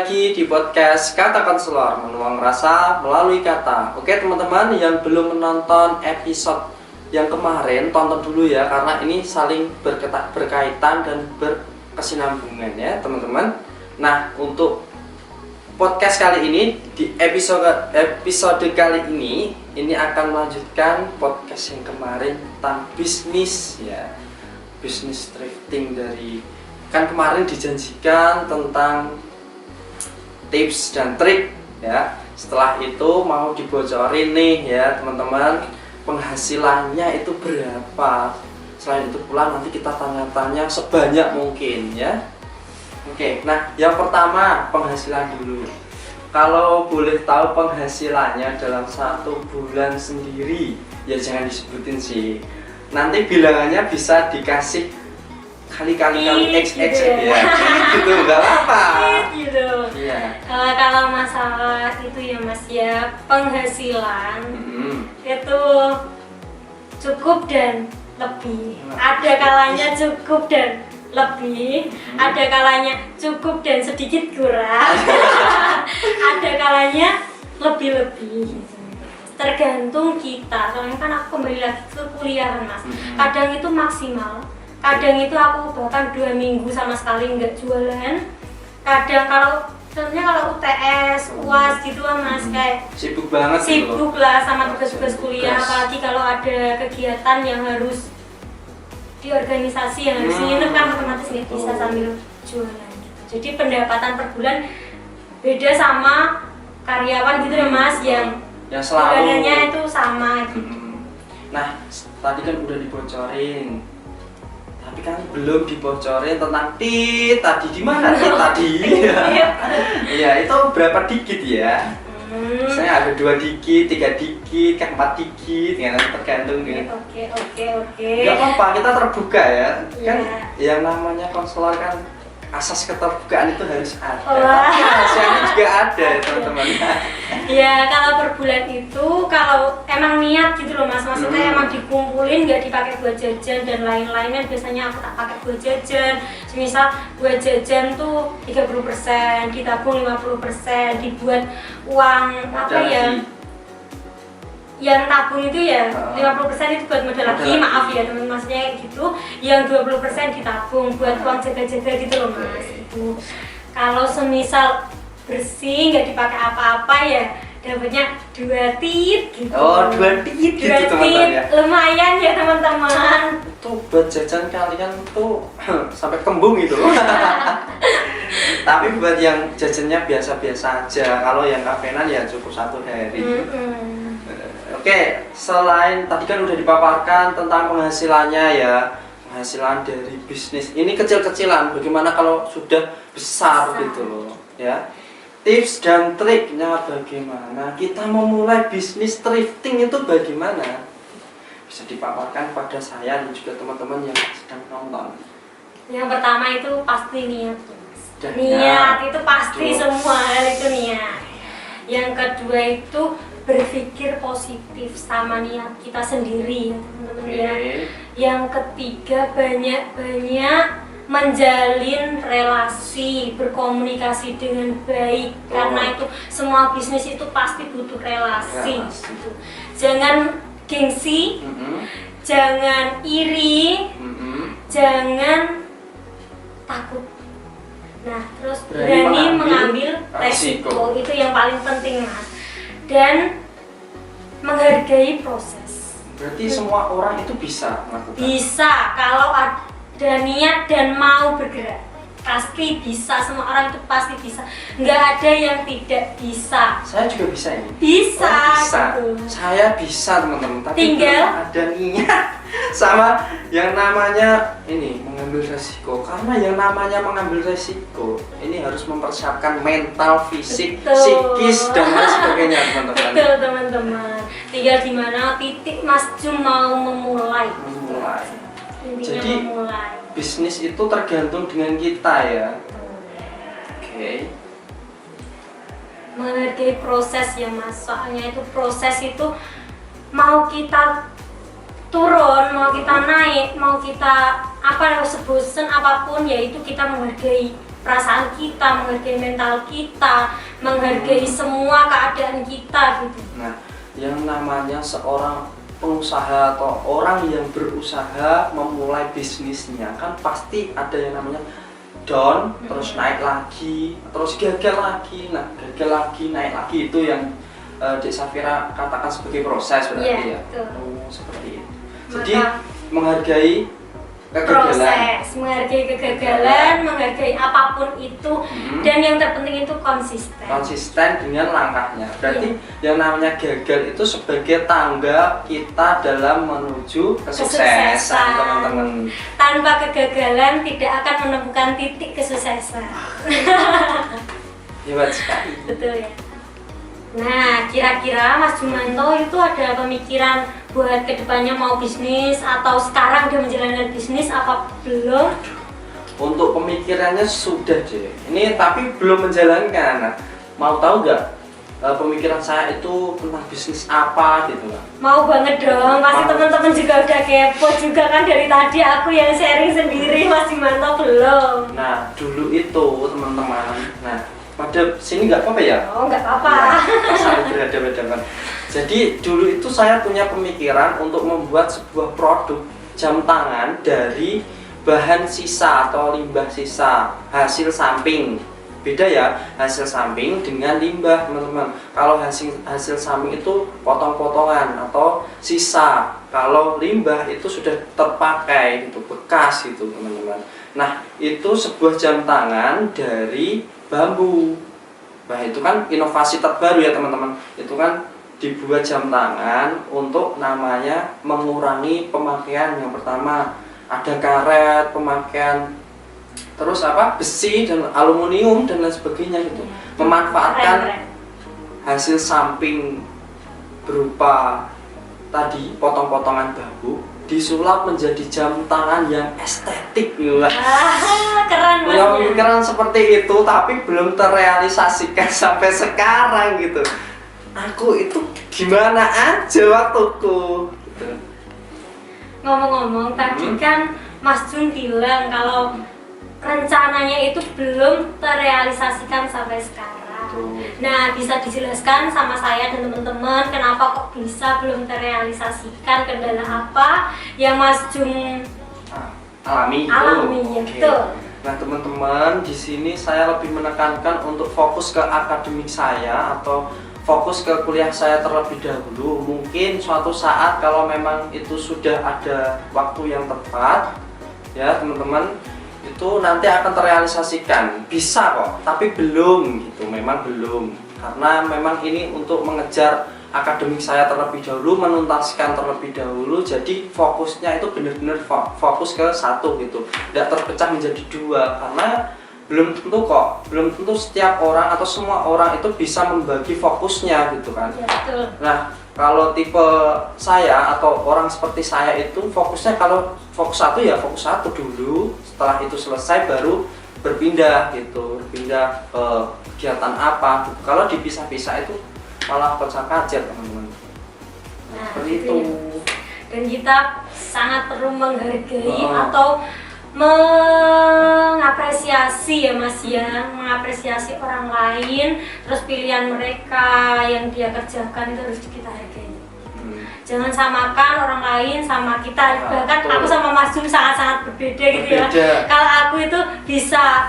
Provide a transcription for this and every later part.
lagi di podcast Kata Konselor, menuang rasa melalui kata. Oke teman-teman yang belum menonton episode yang kemarin, tonton dulu ya, karena ini saling berkaitan dan berkesinambungan ya teman-teman. Nah, untuk podcast kali ini, di episode kali ini akan melanjutkan podcast yang kemarin tentang bisnis ya, bisnis thrifting. Dari kan kemarin dijanjikan tentang tips dan trik ya. Setelah itu mau dibocorin nih ya teman-teman, penghasilannya itu berapa. Selain itu pula nanti kita tanya-tanya sebanyak mungkin ya. Oke, nah yang pertama penghasilan dulu. Kalau boleh tahu penghasilannya dalam 1 bulan sendiri, ya jangan disebutin sih. Nanti bilangannya bisa dikasih kali-kali XX gitu ya. Gitu enggak apa-apa. Gitu. Iya. Kalau masalah itu ya Mas ya, penghasilan itu cukup dan lebih. Ada kalanya cukup dan lebih, ada kalanya cukup dan sedikit kurang, ada kalanya lebih-lebih. Tergantung kita. Soalnya kan aku kembali lagi ke kuliah kan Mas. Kadang itu maksimal, kadang itu aku bahkan 2 minggu sama sekali nggak jualan. Kadang contohnya kalau UTS, UAS gitu lah Mas, kayak sibuk banget gitu. Sibuk lah sama tugas-tugas kuliah, apalagi kalau ada kegiatan yang harus di organisasi yang harus nginep kan otomatis nggak bisa sambil jualan gitu. Jadi pendapatan per bulan beda sama karyawan gitu ya Mas, yang selalu bulanannya itu sama gitu. Nah, tadi kan udah dibocorin, tapi kan belum dibocorin tentang tadi di mana tadi? Iya, itu berapa digit ya? Misalnya ada 2 digit, 3 digit, 4 digit, ya tergantung dengan. Oke. Gak apa-apa, kita terbuka ya. Kan Yeah. yang namanya konselor kan asas keterbukaan itu harus ada. Wah. Tapi rahasianya juga ada teman-teman. Ya kalau per bulan itu kalau emang niat gitu loh Mas, maksudnya emang dikumpulin nggak dipakai buat jajan dan lain-lainnya, biasanya aku tak pakai buat jajan. Misal buat jajan tuh 30%, ditabung 50%, dibuat uang apa ya? Yang tabung itu ya 50% itu buat modal lagi, maaf ya teman, maksudnya gitu. Yang 20% ditabung buat uang jaga-jaga gitu loh Mas. Itu kalau semisal bersih nggak dipakai apa-apa ya dapatnya 2 tit gitu. Oh, 2 tit gitu teman-teman ya. Lumayan ya teman-teman. Tuh buat jajan kalian tuh sampai kembung gitu. Tapi buat yang jajannya biasa-biasa aja. Kalau yang kafenan ya cukup 1 hari. Oke, selain tadi kan udah dipaparkan tentang penghasilannya ya, penghasilan dari bisnis ini kecil-kecilan, bagaimana kalau sudah besar gitu loh ya. Tips dan triknya bagaimana kita memulai bisnis thrifting itu bagaimana, bisa dipaparkan pada saya dan juga teman-teman yang sedang nonton. Yang pertama itu pasti niat. Dan Niat itu pasti Betul. semua hal itu niat. Yang kedua itu berpikir positif sama niat kita sendiri ya teman-teman ya. Yang ketiga banyak-banyak menjalin relasi, berkomunikasi dengan baik. Karena itu semua bisnis itu pasti butuh relasi gitu. Jangan gengsi, jangan iri, jangan takut. Nah, terus berani mengambil resiko. Itu yang paling penting Mas. Dan menghargai proses. Berarti semua orang itu bisa melakukan? Bisa, kalau ada niat dan mau bergerak pasti bisa, semua orang itu pasti bisa. Nggak ada yang tidak bisa. Saya juga bisa ini. Bisa, bisa. gitu. Saya bisa teman-teman, tapi Tinggal belum ada niat sama yang namanya ini mengambil resiko. Karena yang namanya mengambil resiko ini harus mempersiapkan mental, fisik, psikis dan lain sebagainya teman-teman. Betul teman-teman. Tinggal di mana titik Mas Jum mau memulai. Intinya Jadi memulai. bisnis itu tergantung dengan kita ya. Oke. Menghargai proses ya Mas. Soalnya itu proses itu mau kita turun, mau kita naik, mau kita apa sebosen apapun, ya itu kita menghargai perasaan kita, menghargai mental kita, menghargai semua keadaan kita gitu. Nah, yang namanya seorang pengusaha atau orang yang berusaha memulai bisnisnya kan pasti ada yang namanya down, terus naik lagi, terus gagal lagi. Nah, gagal lagi, naik lagi itu yang Dek Safira katakan sebagai proses berarti ya. Betul. Oh, seperti itu. Jadi Maka, menghargai kegagalan. proses, menghargai kegagalan, menghargai apapun itu, dan yang terpenting itu konsisten. Konsisten dengan langkahnya. Berarti yang namanya gagal itu sebagai tangga kita dalam menuju kesuksesan, teman-teman. Tanpa kegagalan tidak akan menemukan titik kesuksesan. Hebat sekali. Betul ya. Nah, kira-kira Mas Jumanto itu ada pemikiran buat kedepannya mau bisnis atau sekarang udah menjalankan bisnis apa belum? Untuk pemikirannya sudah deh. Ini tapi belum menjalankan. Nah, mau tahu nggak pemikiran saya itu tentang bisnis apa gitu lah? Mau banget dong, pasti Mau. teman-teman juga udah kepo juga kan dari tadi aku yang sharing sendiri, Mas Jumanto belum. Nah, dulu itu teman-teman. Nah, pada sini nggak apa-apa ya? Oh, nggak apa-apa. Ya, saling berhadapan-hadapan. Jadi dulu itu saya punya pemikiran untuk membuat sebuah produk jam tangan dari bahan sisa atau limbah sisa, hasil samping. Beda ya, hasil samping dengan limbah, teman-teman. Kalau hasil samping itu potong-potongan atau sisa. Kalau limbah itu sudah terpakai, itu bekas itu, teman-teman. Nah, itu sebuah jam tangan dari bambu. Nah, itu kan inovasi terbaru ya, teman-teman. Itu kan dibuat jam tangan untuk namanya mengurangi pemakaian. Yang pertama ada karet, pemakaian terus besi dan aluminium dan lain sebagainya gitu. Memanfaatkan hasil samping berupa tadi potong-potongan bambu disulap menjadi jam tangan yang estetik gitu. Keren Punya Mas. pemikiran seperti itu tapi belum terrealisasikan sampai sekarang gitu. Aku itu gimana aja waktuku gitu. Ngomong-ngomong tadi kan Mas Jun bilang kalau rencananya itu belum terrealisasikan sampai sekarang. Nah, bisa dijelaskan sama saya dan teman-teman kenapa kok bisa belum terrealisasikan, kendala apa yang Mas Jun Alami ya, Oke. betul. Nah, teman-teman, di sini saya lebih menekankan untuk fokus ke akademik saya atau fokus ke kuliah saya terlebih dahulu. Mungkin suatu saat kalau memang itu sudah ada waktu yang tepat, ya teman-teman, itu nanti akan terrealisasikan. Bisa kok, tapi belum gitu, memang belum. Karena memang ini untuk mengejar akademik saya terlebih dahulu, menuntaskan terlebih dahulu. Jadi fokusnya itu benar-benar fokus ke satu gitu, tidak terpecah menjadi dua. Karena belum tentu kok, belum tentu setiap orang atau semua orang itu bisa membagi fokusnya gitu kan. Ya, betul. Nah, kalau tipe saya atau orang seperti saya itu fokusnya kalau fokus satu ya fokus satu dulu, setelah itu selesai baru berpindah gitu, berpindah ke kegiatan apa gitu. Kalau dipisah-pisah itu malah pecah kajet, teman-teman. Nah, Seperti gitu itu. ya. Dan kita sangat perlu menghargai Oh. atau mengapresiasi ya Mas ya, mengapresiasi orang lain, terus pilihan mereka yang dia kerjakan itu harus kita hargai. Jangan samakan orang lain sama kita. Bahkan betul. aku sama Mas Jun sangat-sangat berbeda gitu ya. Berbeda. Kalau aku itu bisa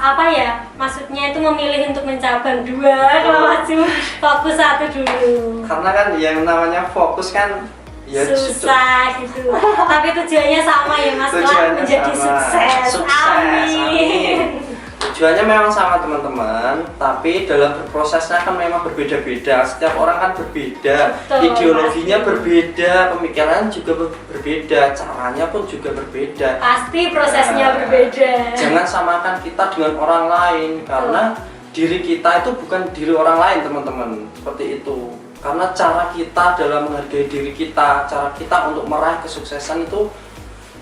maksudnya itu memilih untuk mencabang dua, kalau Mas Jun fokus satu dulu. Karena kan yang namanya fokus kan ya Susah gitu, tapi tujuannya sama ya Mas, Tujuannya menjadi sama. sukses. Amin. Amin. Tujuannya memang sama, teman-teman, tapi dalam berprosesnya kan memang berbeda-beda. Setiap orang kan berbeda, Betul, ideologinya pasti. berbeda, pemikiran juga berbeda, caranya pun juga berbeda. Pasti prosesnya Nah, berbeda. Jangan samakan kita dengan orang lain, karena diri kita itu bukan diri orang lain, teman-teman. Seperti itu. Karena cara kita dalam menghargai diri kita, cara kita untuk meraih kesuksesan itu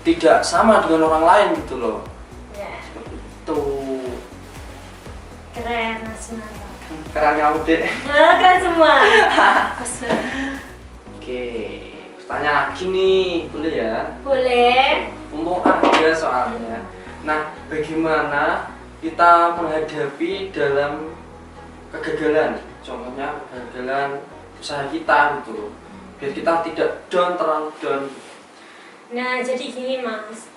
tidak sama dengan orang lain gitu loh. Ya, Seperti itu. keren Mas Nanda. Keren kamu dek. Keren semua. Oke, tanya lagi nih, boleh ya? Boleh. Mumpung ada soalnya. Nah, bagaimana kita menghadapi dalam kegagalan, contohnya kegagalan usaha kita gitu loh, biar kita tidak down, terlalu down. Nah jadi gini Mas,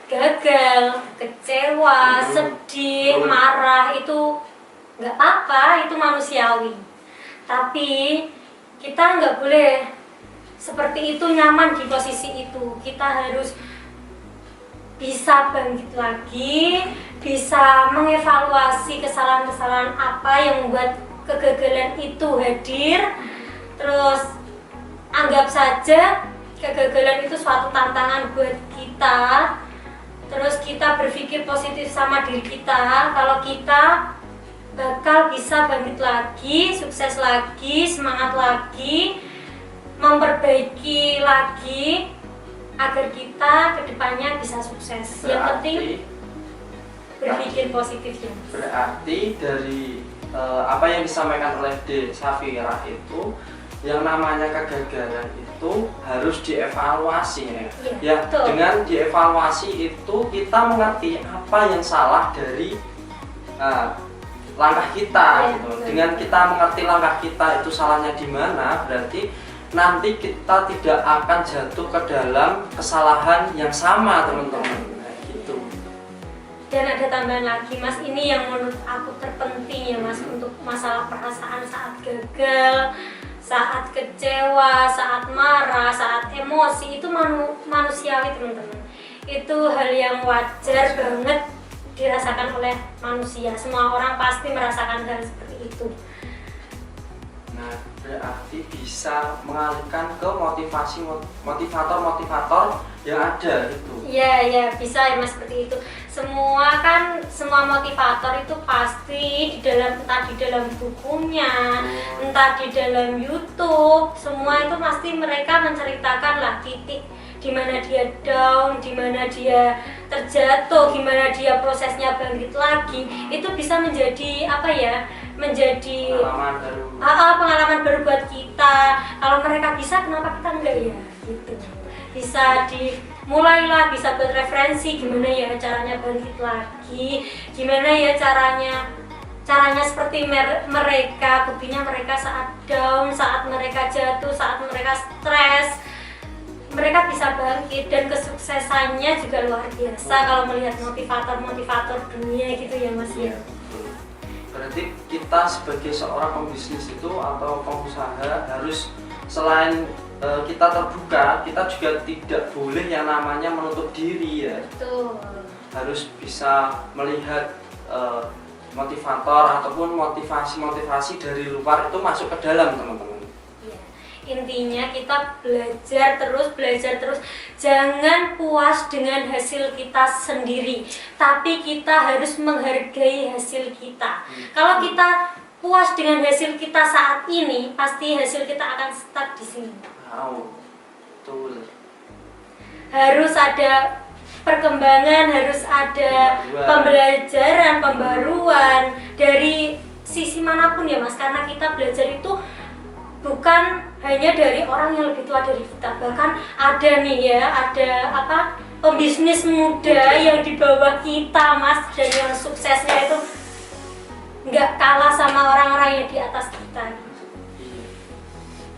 gagal, kecewa, sedih, marah itu nggak apa-apa, itu manusiawi. Tapi kita nggak boleh seperti itu, nyaman di posisi itu. Kita harus bisa bangkit lagi, bisa mengevaluasi kesalahan-kesalahan apa yang membuat kegagalan itu hadir. Terus anggap saja kegagalan itu suatu tantangan buat kita. Terus kita berpikir positif sama diri kita, kalau kita bakal bisa bangkit lagi, sukses lagi, semangat lagi, memperbaiki lagi agar kita kedepannya bisa sukses. Yang penting berpikir positif ya. Berarti dari apa yang disampaikan oleh De Safira itu, yang namanya kegagalan itu harus dievaluasi ya. Ya, dengan dievaluasi itu kita mengerti apa yang salah dari langkah kita gitu. Dengan kita mengerti langkah kita itu salahnya di mana, berarti nanti kita tidak akan jatuh ke dalam kesalahan yang sama, teman-teman. Nah, gitu. Dan ada tambahan lagi Mas, ini yang menurut aku terpenting ya Mas, untuk masalah perasaan saat gagal, saat kecewa, saat marah, saat emosi, itu manusiawi teman-teman. Itu hal yang wajar banget dirasakan oleh manusia. Semua orang pasti merasakan hal seperti itu. Nah, berarti bisa mengalihkan ke motivator-motivator yang ada gitu. Iya, bisa ya Mas, seperti itu. Semua motivator itu pasti entah di dalam bukunya, entah di dalam YouTube, semua itu pasti mereka menceritakan lah titik di mana dia down, di mana dia terjatuh, gimana dia prosesnya bangkit lagi. Itu bisa menjadi menjadi pengalaman baru buat kita. Kalau mereka bisa, kenapa kita enggak ya? Gitu. Bisa dimulailah, bisa buat referensi gimana ya caranya bangkit lagi, gimana ya caranya seperti mereka. Buktinya mereka saat down, saat mereka jatuh, saat mereka stres, mereka bisa bangkit, dan kesuksesannya juga luar biasa kalau melihat motivator dunia gitu ya Mas ya. Berarti kita sebagai seorang pembisnis itu atau pengusaha harus selain kita terbuka, kita juga tidak boleh yang namanya menutup diri ya. Betul. Harus bisa melihat motivator ataupun motivasi dari luar itu masuk ke dalam, teman-teman. Intinya kita belajar terus, jangan puas dengan hasil kita sendiri, tapi kita harus menghargai hasil kita. Kalau kita puas dengan hasil kita saat ini, pasti hasil kita akan stuck di sini. Betul. Harus ada perkembangan, harus ada pembelajaran, pembaruan dari sisi manapun ya Mas, karena kita belajar itu bukan hanya dari orang yang lebih tua dari kita, bahkan ada pembisnis muda yang di bawah kita Mas, dan yang suksesnya itu nggak kalah sama orang-orang yang di atas kita.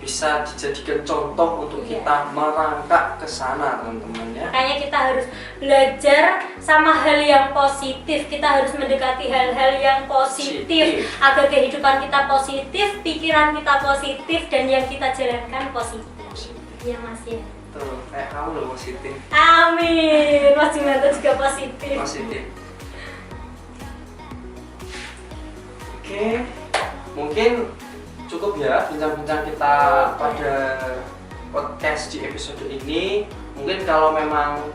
Bisa dijadikan contoh untuk kita merangkak ke sana, teman-teman ya. Makanya kita harus belajar sama hal yang positif, kita harus mendekati hal-hal yang positif agar kehidupan kita positif, pikiran kita positif, dan yang kita jalankan positif. Ya Mas ya. Tuh, kayak kamu loh positif. Amin. Mas Jumanto juga positif. Oke, mungkin cukup ya bincang-bincang kita pada podcast di episode ini. Mungkin kalau memang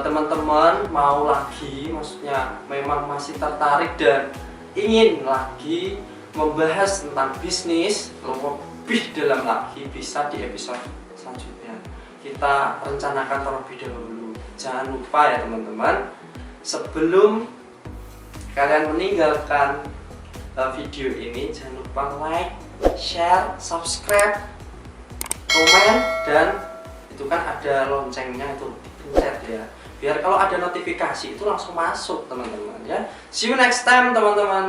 teman-teman mau lagi, maksudnya memang masih tertarik dan ingin lagi membahas tentang bisnis lebih dalam lagi, bisa di episode selanjutnya. Kita rencanakan terlebih dahulu. Jangan lupa ya teman-teman, sebelum kalian meninggalkan video ini, jangan lupa like, share, subscribe, komen, dan itu kan ada loncengnya itu dipencet ya, biar kalau ada notifikasi itu langsung masuk teman-teman ya. See you next time teman-teman.